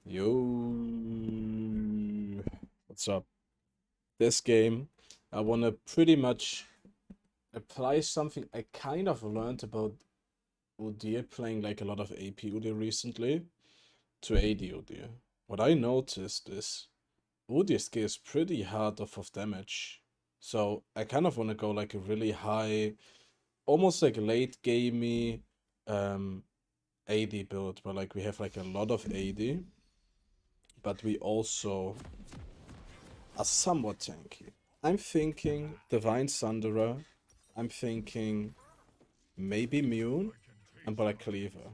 Yo, what's up? This game, I want to pretty much apply something I kind of learned about Udyr playing like a lot of AP Udyr recently to AD Udyr. What I noticed is Udyr's skill is pretty hard off of damage. So I kind of want to go like a really high, almost like late gamey AD build where like we have like a lot of AD, but we also are somewhat tanky. I'm thinking Divine Sunderer. I'm thinking maybe Mune and Black Cleaver.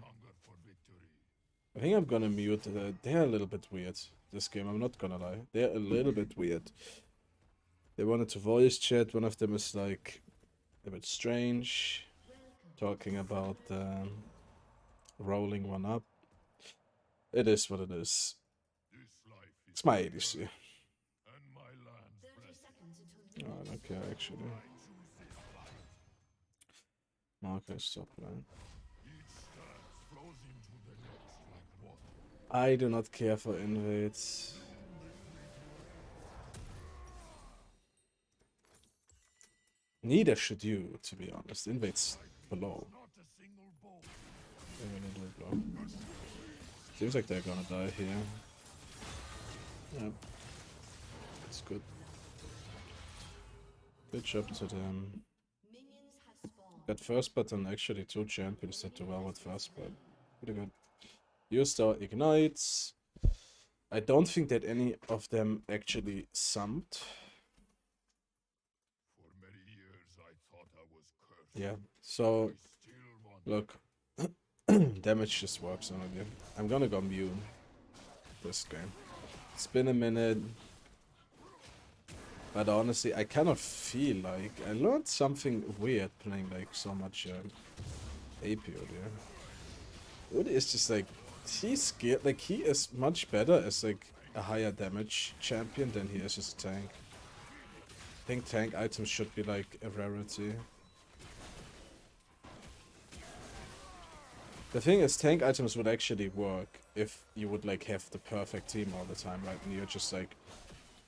I think I'm gonna mute. They're a little bit weird this game. I'm not gonna lie. They're a little bit weird. They wanted to voice chat. One of them is like a bit strange, talking about rolling one up. It is what it is. It's my ADC. Oh, I don't care actually. Okay, stop playing. I do not care for invades. Neither should you, to be honest. Invades below. They're gonna do blow. Seems like they're gonna die here. Yep. That's good. Good job to them. That first button, actually two champions that do well with first blood. Pretty good. Used our ignites. I don't think that any of them actually summed. Yeah, so look, damage just works on you. I'm gonna go Mune this game. It's been a minute, but honestly, I kind of feel like I learned something weird playing like so much AP earlier. Udi is just like he's scared. Like he is much better as like a higher damage champion than he is as a tank. I think tank items should be like a rarity. The thing is, tank items would actually work if you would like have the perfect team all the time, right? And you're just like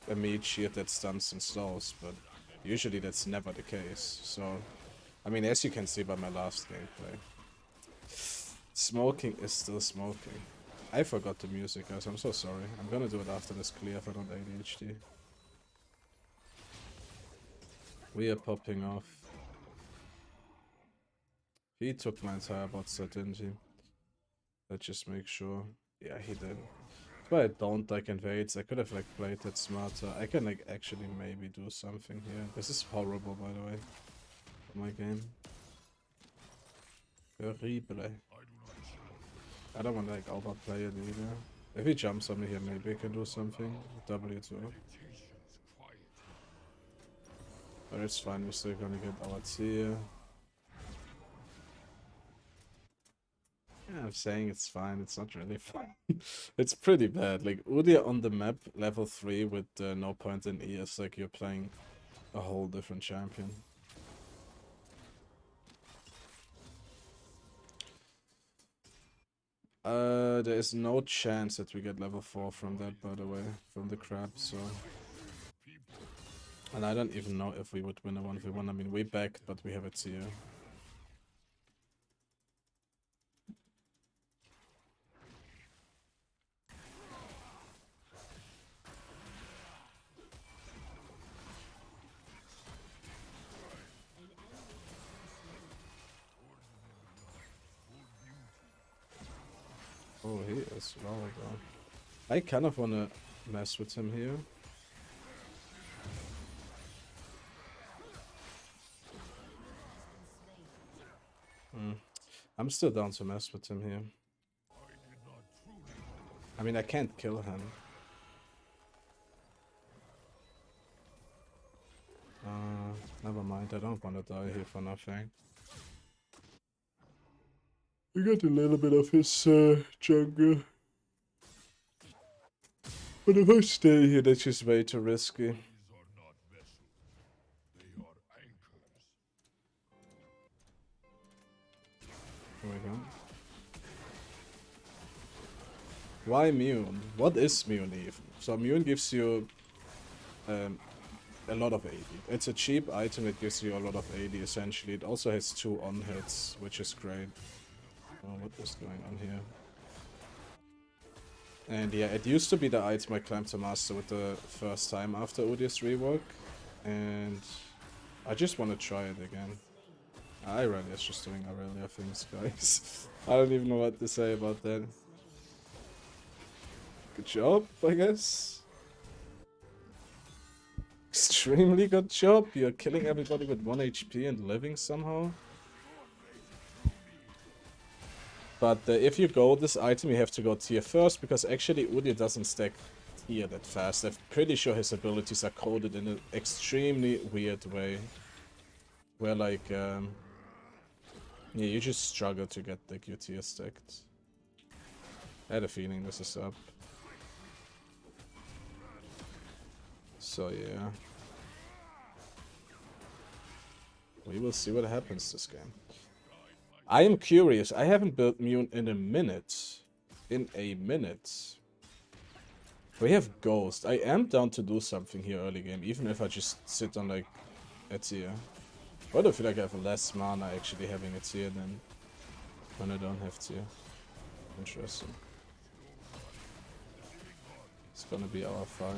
a meat shield that stuns and slows, but usually that's never the case. So, I mean, as you can see by my last gameplay, smoking is still smoking. I forgot the music, guys. I'm so sorry. I'm gonna do it after this clear if I don't ADHD. We are popping off. He took my entire bot set, didn't he? Let's just make sure. Yeah, he did. That's why I don't like invades. I could have like played it smarter. I can like actually maybe do something here. This is horrible, by the way. For my game. Horrible. I don't want to like overplay it either. If he jumps on me here, maybe I can do something. W2. But it's fine, we're still gonna get our tier. Yeah, I'm saying it's fine, it's not really fine. It's pretty bad. Like, Udyr on the map, level 3 with no point in E is like you're playing a whole different champion. There is no chance that we get level 4 from that, by the way, from the crab, so... And I don't even know if we would win a 1v1. I mean, we backed, but we have a tier. Oh, he is well done. I kind of want to mess with him here. I'm still down to mess with him here. I mean, I can't kill him. Never mind. I don't want to die here for nothing. We got a little bit of his jungle. But if I stay here, that's just way too risky. Here we go. Why Mune? What is Mune even? So Mune gives you a lot of AD. It's a cheap item that gives you a lot of AD essentially. It also has 2 on hits, which is great. Oh, what is going on here? And yeah, it used to be the item I climbed to master with the first time after Udyr's rework. And I just want to try it again. Irelia's just doing Irelia things, guys. I don't even know what to say about that. Good job, I guess. Extremely good job. You're killing everybody with 1 HP and living somehow. But if you go this item, you have to go tier first, because actually Udyr doesn't stack tier that fast. I'm pretty sure his abilities are coded in an extremely weird way. Where like, yeah, you just struggle to get like your tier stacked. I had a feeling this is up. So yeah. We will see what happens this game. I am curious. I haven't built Mune in a minute. We have Ghost. I am down to do something here early game, even if I just sit on like a tier. But I feel like I have less mana actually having a tier than when I don't have tier. Interesting. It's gonna be our 5.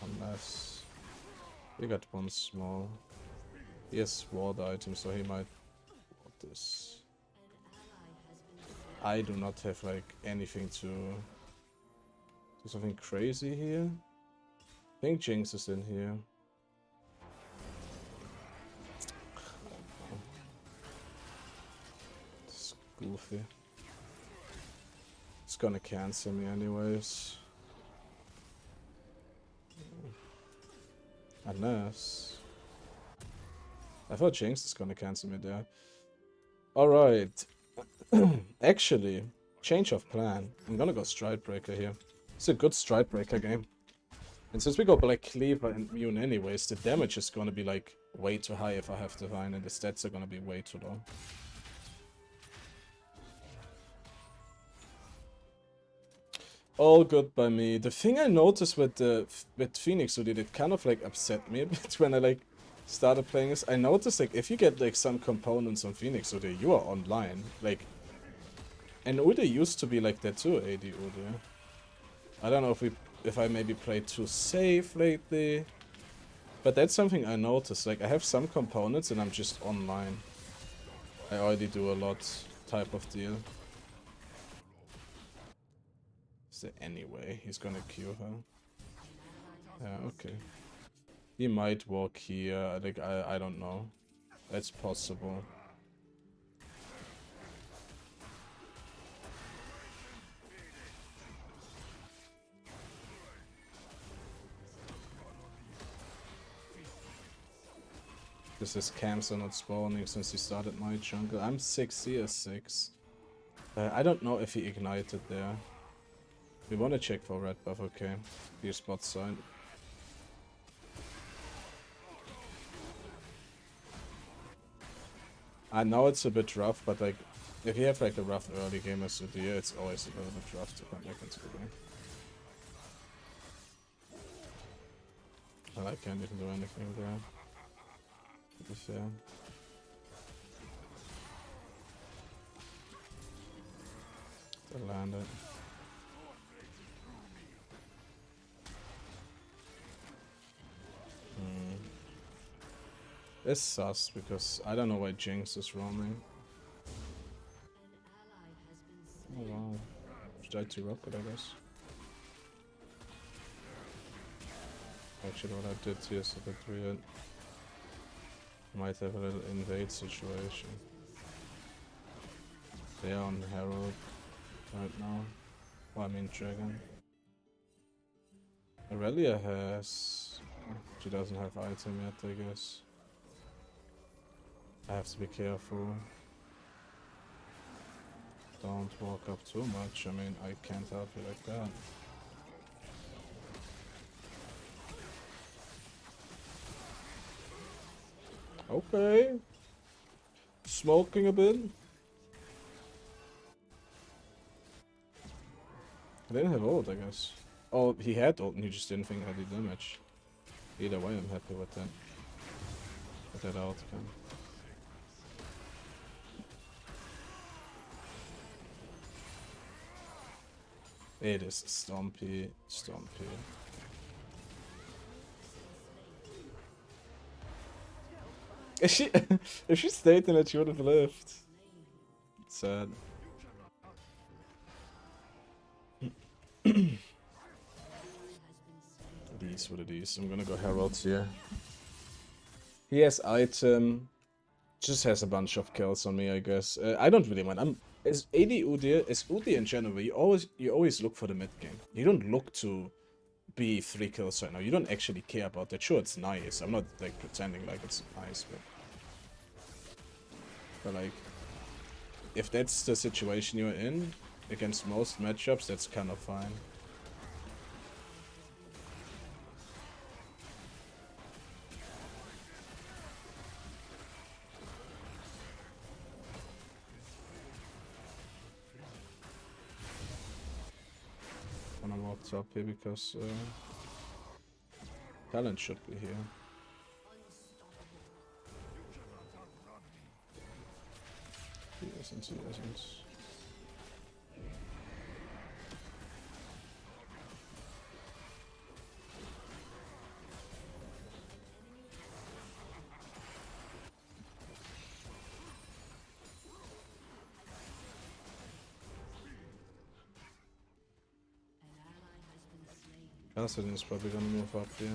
Unless we got 1 small. He has ward item, so he might ward this. I do not have like anything to do something crazy here. I think Jinx is in here. It's goofy. It's gonna cancel me anyways. Unless... I thought Jinx is gonna cancel me there. Alright. Actually, change of plan. I'm gonna go Stridebreaker here. It's a good Stridebreaker game. And since we go Black Cleaver and Mune anyways, the damage is gonna be like way too high if I have Divine, and the stats are gonna be way too low. All good by me. The thing I noticed with Phoenix who did it kind of like upset me a bit when I like started playing this. I noticed like if you get like some components on Phoenix Udyr, you are online. Like, and Udyr used to be like that too, AD Udyr. I don't know if I maybe played too safe lately. But that's something I noticed. Like I have some components and I'm just online. I already do a lot type of deal. Is there any way he's gonna cure her? Yeah, okay. He might walk here, like, I don't know. That's possible. This is camps are not spawning since he started my jungle. I'm 6, he is 6. I don't know if he ignited there. We wanna check for red buff, okay. Here spot sign. I know it's a bit rough, but like, if you have like a rough early game as Udyr, it's always a little bit rough to come back into the game. Well, I can't even do anything there, to be fair. I landed. It's sus because I don't know why Jinx is roaming. Oh wow. Should I tear up it, I guess? Actually, what I did here is a bit weird. Might have a little invade situation. They are on Herald right now. Well, I mean Dragon. Aurelia has... She doesn't have item yet, I guess. I have to be careful. Don't walk up too much. I mean, I can't help you like that. Okay. Smoking a bit. I didn't have ult, I guess. Oh, he had ult and he just didn't think I had the damage. Either way, I'm happy with that. With that outcome. It is Stompy. Stompy. If she, if she stayed in it, she would have lived. Sad. It is what it is. I'm gonna go Herald here. He has item. Just has a bunch of kills on me, I guess. I don't really mind. As AD Udyr, as Udyr in general, you always look for the mid game. You don't look to be 3 kills right now. You don't actually care about that. Sure, it's nice. I'm not like pretending like it's nice, but like, if that's the situation you're in against most matchups, that's kind of fine. I'm gonna walk top here because talent should be here. He isn't, he isn't. Kassadin is probably gonna move up here.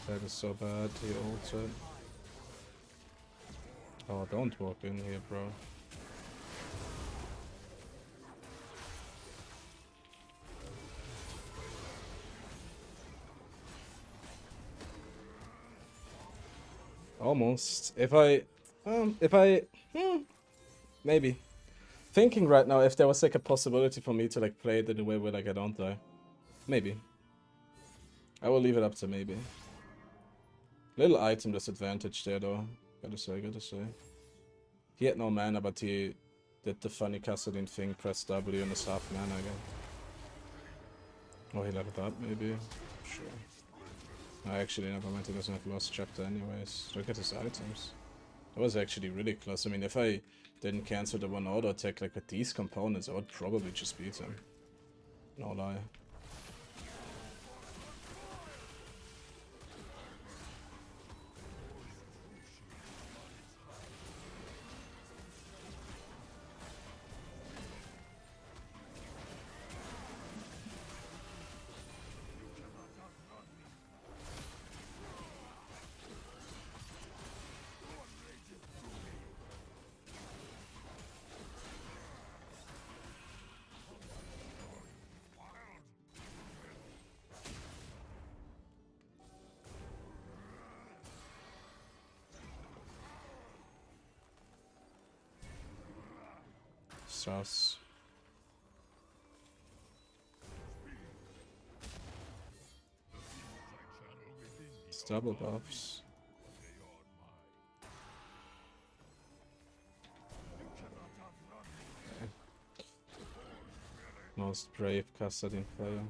That is so bad, he ulted. Oh, don't walk in here, bro. Almost. Maybe. Thinking right now, if there was like a possibility for me to like play it in a way where like I don't die. Maybe. I will leave it up to maybe. Little item disadvantage there though. Gotta say. He had no mana, but he did the funny Kassadin thing, press W and is half mana again. Oh, he leveled up maybe? Sure. No, actually, never mind, he doesn't have Lost Chapter anyways. Look at his items. That was actually really close. I mean, if I didn't cancel the one auto attack like with these components, I would probably just beat him. No lie. Sus. It's double buffs. Okay. Most brave Kassadin player.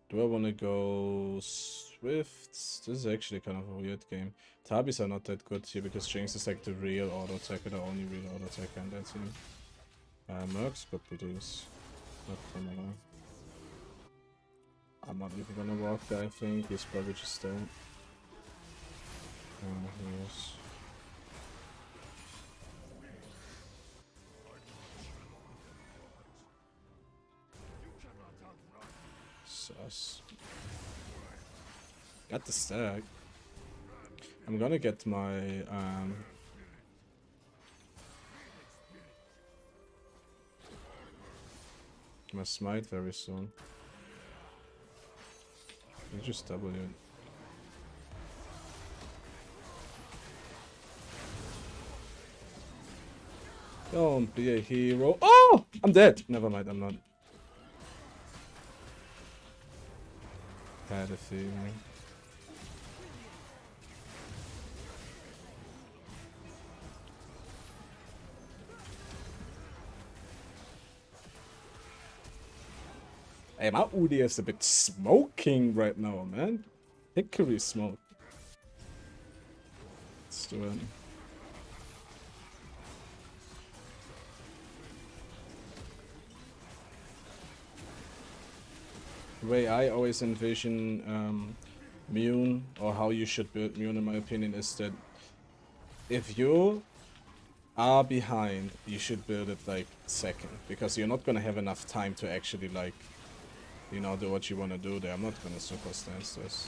Do I want to go Swifts? This is actually kind of a weird game. Tabis are not that good here because Jinx is like the real auto attacker, the only real auto attacker in that team. Mercs could be these. Not criminal. I'm not even gonna walk there, I think. He's probably just dead. He is. Sus. Got the stack. I'm gonna get my my smite very soon. You just W it. Don't be a hero. Oh! I'm dead! Never mind, I'm not. Had a feeling. Hey, my Udi is a bit smoking right now, man. Hickory smoke. Let's do it. The way I always envision Mune, or how you should build Mune in my opinion, is that if you are behind, you should build it like second, because you're not gonna have enough time to actually like, you know, do what you want to do there. I'm not gonna super stance this.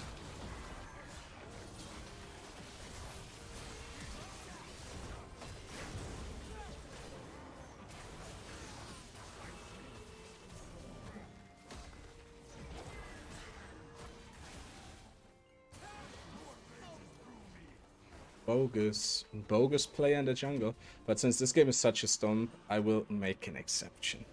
Bogus player in the jungle. But since this game is such a stomp, I will make an exception.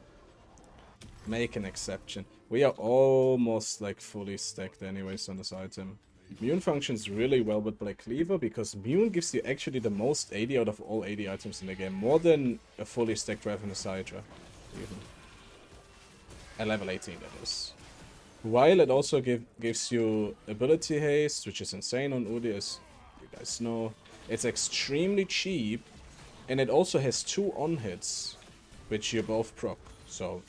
Make an exception. We are almost like fully stacked anyways on this item. Mune functions really well with Black Cleaver because Mune gives you actually the most AD out of all AD items in the game. More than a fully stacked Ravenous Hydra. Even. At level 18 that is. While it also gives you ability haste, which is insane on Udi, as you guys know. It's extremely cheap, and it also has 2 on-hits, which you both proc. So,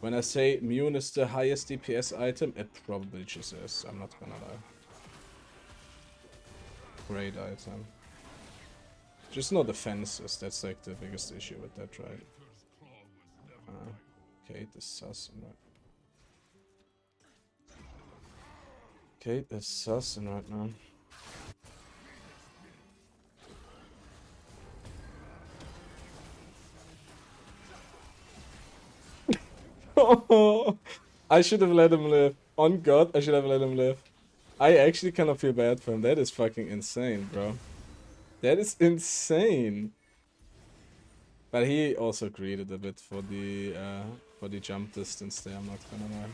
when I say Mune is the highest DPS item, it probably just is, I'm not gonna lie. Great item. Just no defenses, that's like the biggest issue with that, right? Kate is sussing right. Kate is sussing right now. I should have let him live. On God, I should have let him live. I actually kind of feel bad for him. That is fucking insane, bro. That is insane. But he also greeted a bit for the jump distance there, I'm not gonna lie.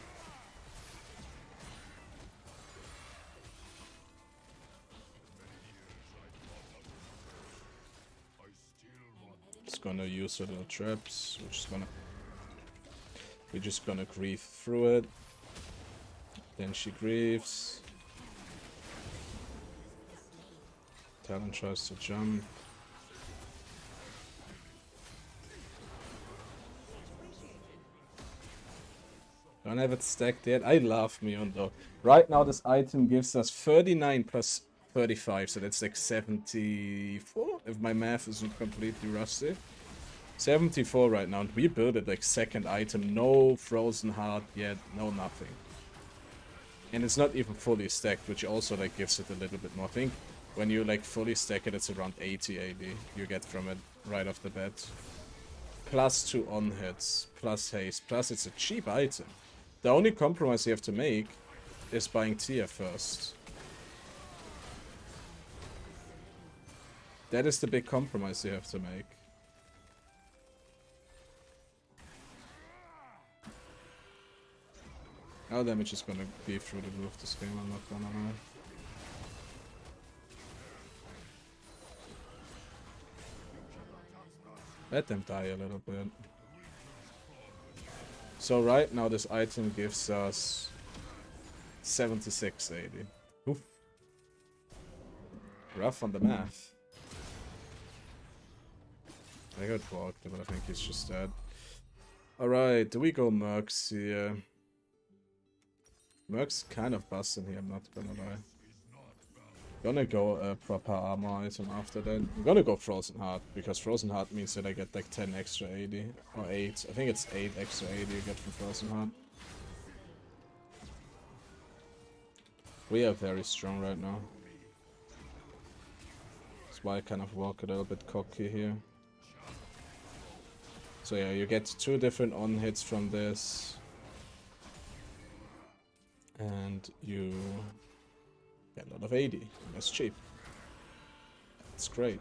Just gonna use her little traps. We're just gonna grieve through it. Then she grieves. Talon tries to jump. Don't have it stacked yet. I love Mion though. Right now this item gives us 39 plus 35, so that's like 74, if my math isn't completely rusty. 74 right now, and we build it like second item, no frozen heart yet, no nothing. And it's not even fully stacked, which also like gives it a little bit more. I think when you like fully stack it, it's around 80 AD you get from it right off the bat. Plus 2 on hits, plus haste, plus it's a cheap item. The only compromise you have to make is buying tier first. That is the big compromise you have to make. Our damage is gonna be through the roof this game, I'm not gonna lie. Let them die a little bit. So right now this item gives us 76 AD. Oof. Rough on the math. I got blocked, but I think he's just dead. Alright, do we go Mercs here? Merc's kind of busting here, I'm not gonna lie. Gonna go proper armor item after that. I'm gonna go Frozen Heart, because Frozen Heart means that I get like 10 extra AD. Or 8. I think it's 8 extra AD you get from Frozen Heart. We are very strong right now. That's why I kind of walk a little bit cocky here. So yeah, you get 2 different on-hits from this. And you get a lot of AD, and that's cheap. That's great.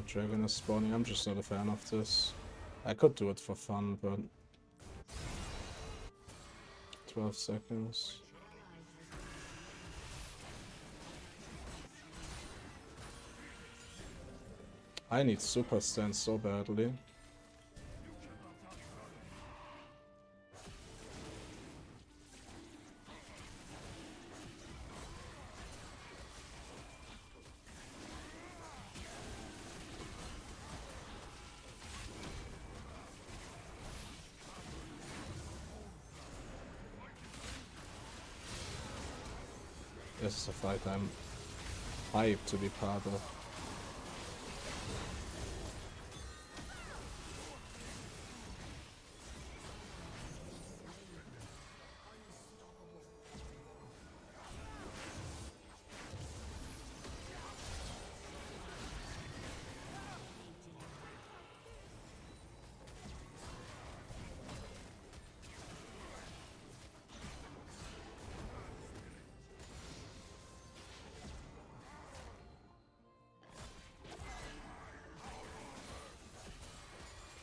Dragon is spawning. I'm just not a fan of this. I could do it for fun, but 12 seconds. I need super stance so badly. This is a fight I'm hyped to be part of.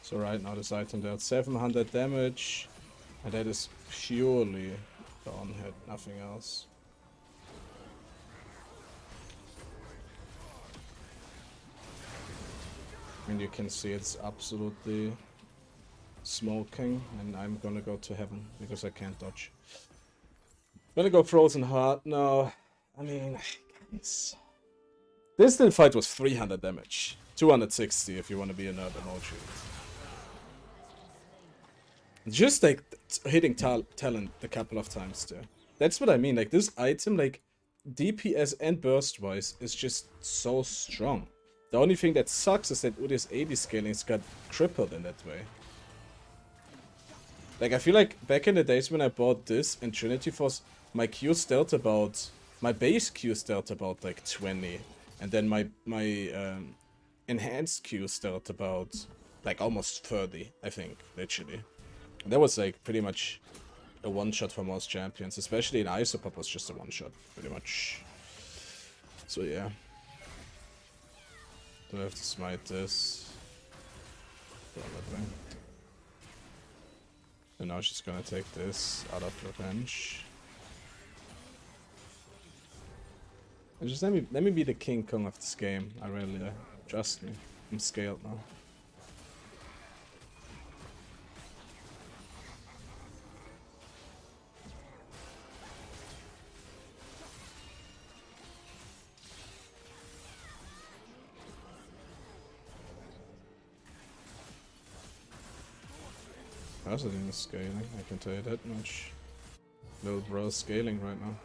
So right now this item dealt 700 damage, and that is purely the on-hit, nothing else. And you can see it's absolutely smoking, and I'm gonna go to heaven because I can't dodge. Gonna go frozen heart now. I mean, guys, this little fight was 300 damage, 260 if you want to be a nerd emoji. Just like hitting talent a couple of times there. That's what I mean. Like this item, like DPS and burst wise, is just so strong. The only thing that sucks is that Udy's AD scalings got crippled in that way. Like I feel like back in the days when I bought this and Trinity Force, my Q stealth about, my base Q stealth about like 20, and then my enhanced Q stealth about like almost 30, I think, literally. That was like pretty much a one-shot for most champions, especially in Isopop was just a one-shot, pretty much. So yeah. Do I have to smite this? Go that way. And now she's gonna take this out of revenge. And just let me be the King Kong of this game. I really trust me. I'm scaled now. How's it even scaling? I can tell you that much. Little bro's scaling right now.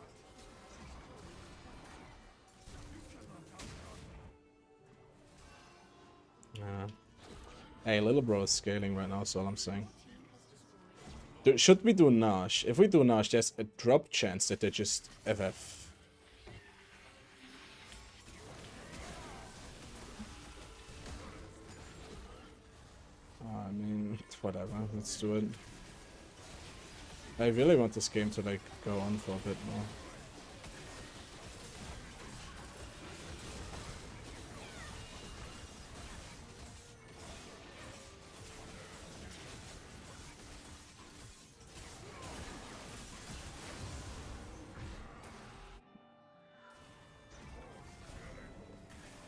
Hey, little bro is scaling right now, that's all I'm saying. Should we do Nash? If we do Nash, there's a drop chance that they just FF. I mean, whatever, let's do it. I really want this game to like go on for a bit more.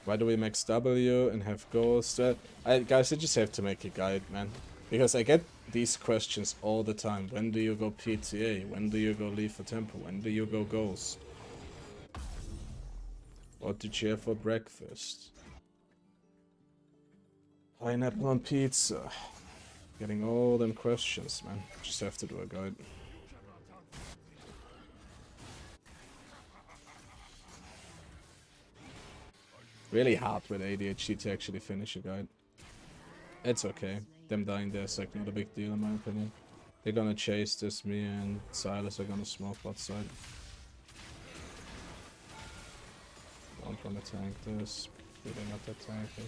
Why do we max W and have ghost? Guys, I just have to make a guide, man. Because I get these questions all the time. When do you go PTA? When do you go leave for temple? When do you go ghost? What did you have for breakfast? Pineapple on pizza. Getting all them questions, man. Just have to do a guide. Really hard with ADHD to actually finish a guide. It's okay. Them dying there is like not a big deal in my opinion. They're gonna chase this, me and Silas are gonna smoke bot side. Don't wanna tank this. Really not that tanky.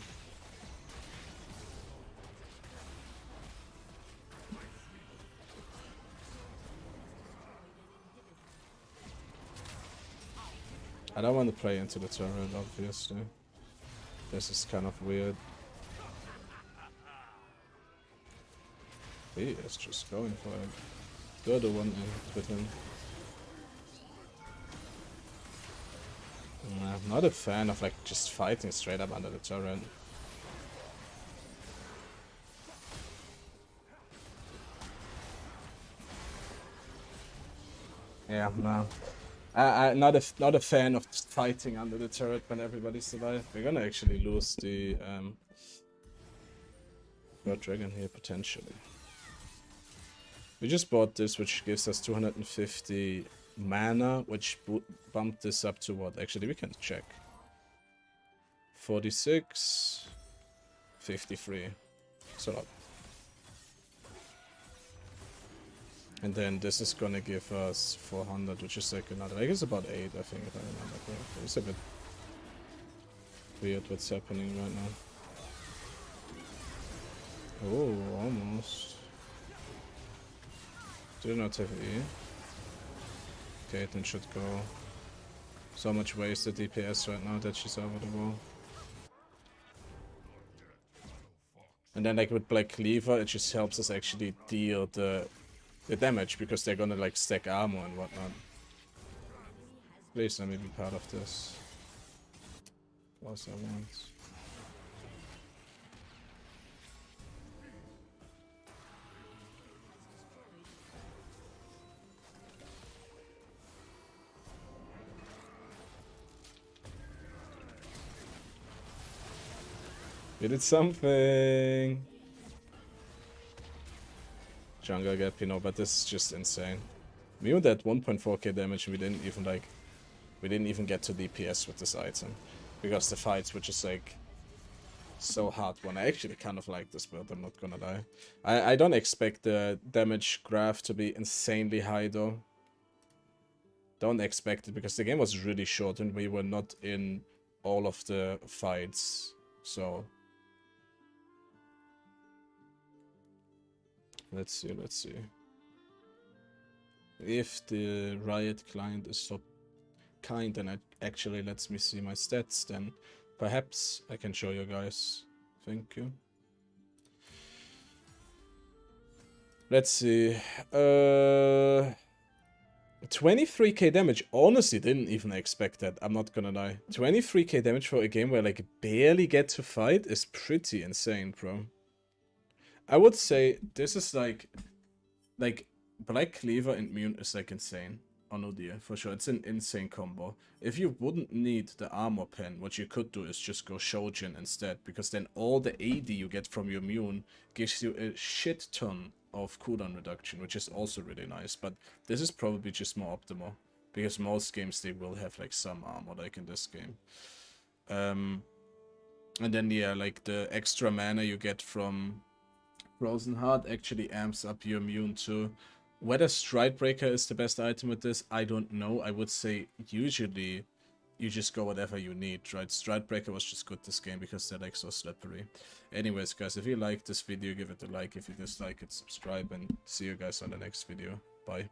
I don't want to play into the turret, obviously. This is kind of weird. He is just going for it. You're the one in with him. I'm not a fan of like just fighting straight up under the turret. Yeah, no. I'm not a fan of just fighting under the turret when everybody survives. We're gonna actually lose the Red Dragon here potentially. We just bought this, which gives us 250 mana, which bumped this up to what? Actually, we can check. 46, 53. So not. And then this is gonna give us 400, which is like another. I guess about 8, I think, if I remember correctly. It's a bit weird what's happening right now. Oh, almost. Do not have E. Okay, then should go. So much wasted DPS right now that she's over the wall. And then like with Black Cleaver, it just helps us actually deal the damage because they're gonna like stack armor and whatnot. Please let me be part of this. Plus I want. We did something! Jungle gap, you know, but this is just insane. We were at 1.4k damage and we didn't even get to DPS with this item. Because the fights were just like so hard won. I actually kind of like this build, I'm not gonna lie. I don't expect the damage graph to be insanely high though. Don't expect it because the game was really short and we were not in all of the fights. So let's see. If the Riot client is so kind and it actually lets me see my stats, then perhaps I can show you guys. Thank you. Let's see. 23k damage. Honestly, didn't even expect that. I'm not gonna lie. 23k damage for a game where like barely get to fight is pretty insane, bro. I would say this is like Black Cleaver and Mune is like insane on Odia, for sure. It's an insane combo. If you wouldn't need the armor pen, what you could do is just go Shojin instead, because then all the AD you get from your Mune gives you a shit ton of cooldown reduction, which is also really nice. But this is probably just more optimal, because most games they will have like some armor, like in this game. And then yeah, like the extra mana you get from Frozen Heart actually amps up your Mune too. Whether Stridebreaker is the best item with this, I don't know. I would say usually you just go whatever you need, right? Stridebreaker was just good this game because they're like so slippery. Anyways, guys, if you liked this video, give it a like. If you dislike it, subscribe, and see you guys on the next video. Bye.